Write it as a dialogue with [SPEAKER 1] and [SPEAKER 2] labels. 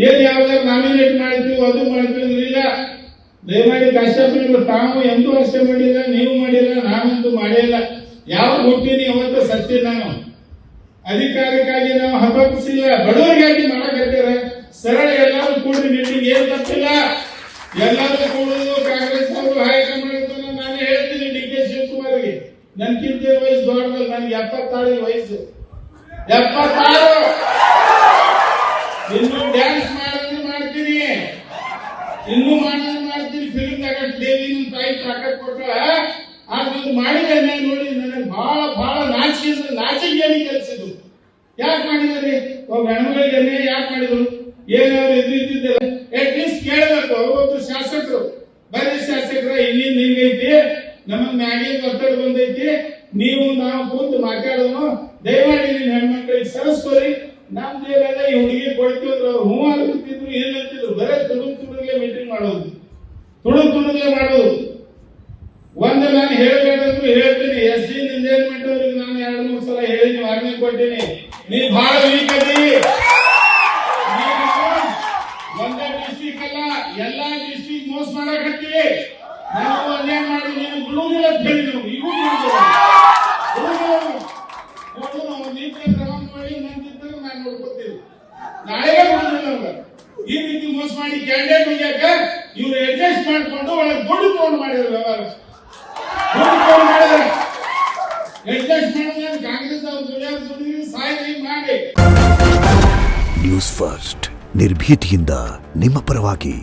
[SPEAKER 1] ಏನ್ ಯಾವ್ದಾರು ನಾಮಿನೇಟ್ ಮಾಡ್ತೀವಿ ಅದು ಮಾಡ್ತೀವಿ ಇಲ್ಲ. ದಯಮಾಡಿ ಕಾಶ್ಯಪನಿಗಳು ತಾವು ಎಂದೂ ಅಷ್ಟೇ ಮಾಡಿಲ್ಲ, ನೀವು ಮಾಡಿಲ್ಲ, ನಾನಂತೂ ಮಾಡಿಲ್ಲ. ಯಾವ ಹುಟ್ಟಿನಿ ಅವತ್ತು ಸತ್ಯ ನಾನು ಅಧಿಕಾರಕ್ಕಾಗಿ ನಾವು ಹಬ್ಬಸಿಲ್ಲ, ಬಡವರಿಗಾಗಿ ಮಾಡಕತ್ತೀರ. ಸರಳ ಎಲ್ಲರೂ ಕೂಡಿ ಮೀಟಿಂಗ್ ಏನ್ ತಪ್ಪಿಲ್ಲ, ಎಲ್ಲರೂ ಕೂಡುದು. ಕಾಂಗ್ರೆಸ್ ಅವರು ಹೈಕಮಾಂಡ್ ನಾನು ಹೇಳ್ತೀನಿ DK ಶಿವಕುಮಾರ್ಗೆ, ನನ್ಕಿಂತ ವಯಸ್ಸು ದೊಡ್ಡದಲ್ಲ, ನನ್ಗೆ 76 ವಯಸ್ಸು, 76. ಇನ್ನು ಡ್ಯಾನ್ಸ್ ಮಾಡೋದು ಮಾಡ್ತೀನಿ, ಇನ್ನೂ ಮಾಡೋದು ಮಾಡ್ತೀನಿ. ಫಿಲ್ಮ್ದಾಗ ದೇವಿ ನಮ್ಮ ತಾಯಿ ತಾಕತ್ ಕೊಟ್ಟ ಅದೊಂದು ಮಾಡಿದ ನೋಡಿ ನನಗೆ ಬಹಳ ನಾಚಿಕೆ ಕೆಲಸಿದ್ರು. ಯಾಕೆ ಮಾಡಿದ್ರಿ ಒಬ್ಬ ಹೆಣ್ಮಗಳಿಗೆ ಯಾಕೆ ಮಾಡಿದ್ರು? ಏನಾದ್ರು ಇದ್ದಿದ್ದಿಲ್ಲ, ಅಟ್ಲೀಸ್ಟ್ ಕೇಳಬೇಕು. ಅವರೊಬ್ಬರು ಶಾಸಕರು, ಬರೀ ಶಾಸಕರ ಇಲ್ಲಿಂದ ಹಿಂಗೈತಿ, ನಮಗ್ ಮ್ಯಾಗಿನ ಒತ್ತಡ ಬಂದೈತಿ, ನೀವು ನಾವು ಕೂತು ಮಾತಾಡೋನು, ದಯಮಾಡಿ ನಿನ್ನ ಹೆಣ್ಮಕ್ಳಿಗೆ ಸರಸ್ಕೋರಿ. ನಮ್ದೇನೆಲ್ಲ ಈ ಹುಡುಗಿ ಕೊಡ್ತಿದ್ರು, ಅವ್ರು ಹೂ ಅಂತಿದ್ರು, ಏನ್ ಅಂತಿದ್ರು, ಬರೇ ತುಡುಗ್ಲೆ ಮೀಟಿಂಗ್ ಮಾಡೋದು, ತುಡುಗ್ಲೆ ಮಾಡೋದು. ಒಂದು ನಾನು ಹೇಳಬೇಕಂದ್ರು ಹೇಳ್ತೀನಿ. SC ಎಂಜಾಯ್ಮೆಂಟ್ ಅವ್ರಿಗೆ ನಾನು 2-3 ಸಲ ಹೇಳಿದ್ದೀನಿ, ವಾರ್ನಿಂಗ್ ಕೊಟ್ಟಿನಿ. ನೀ ಬಹಳ ವೀಕ್ ಅದಿ, ಒಂದೇ ಡಿಸ್ಟ್ರಿಕ್ಟ್ ಅಲ್ಲ ಎಲ್ಲಾ ಡಿಸ್ಟ್ರಿಕ್ಟ್ ಮೋಸ ಮಾಡಕತ್ತೀವಿ. ನಾವು ಅನ್ಯಾಯ ಮಾಡಿ ನೀನು ಬಿಡುವುದಿಲ್ಲ ಅಂತ ಹೇಳಿ ನಾವು ಇವು ಮಾಡಿ ನಾನು ನೋಡ್ಕೊತೀವಿ. ನಾಳೆ ಬಿಡುದಿಲ್ಲ ನಮ್ಗೆ. ಈ ರೀತಿ ಮೋಸ ಮಾಡಿ ಕ್ಯಾಂಡಿಡೇಟ್ ಹೋಗ್ಯಾಕ ಇವ್ರು ಅಡ್ಜಸ್ಟ್ ಮಾಡ್ಕೊಂಡು ಒಳಗೆ ದುಡ್ಡು ತಗೊಂಡು ಮಾಡಿದ್ರು ವ್ಯವಹಾರ. ಕಾಂಗ್ರೆಸ್ ಅವರು ಸಾಯಿ ಮಾಡಿ.
[SPEAKER 2] ನ್ಯೂಸ್ ಫಸ್ಟ್ ನಿರ್ಭೀತಿಯಿಂದ ನಿಮ್ಮ ಪರವಾಗಿ.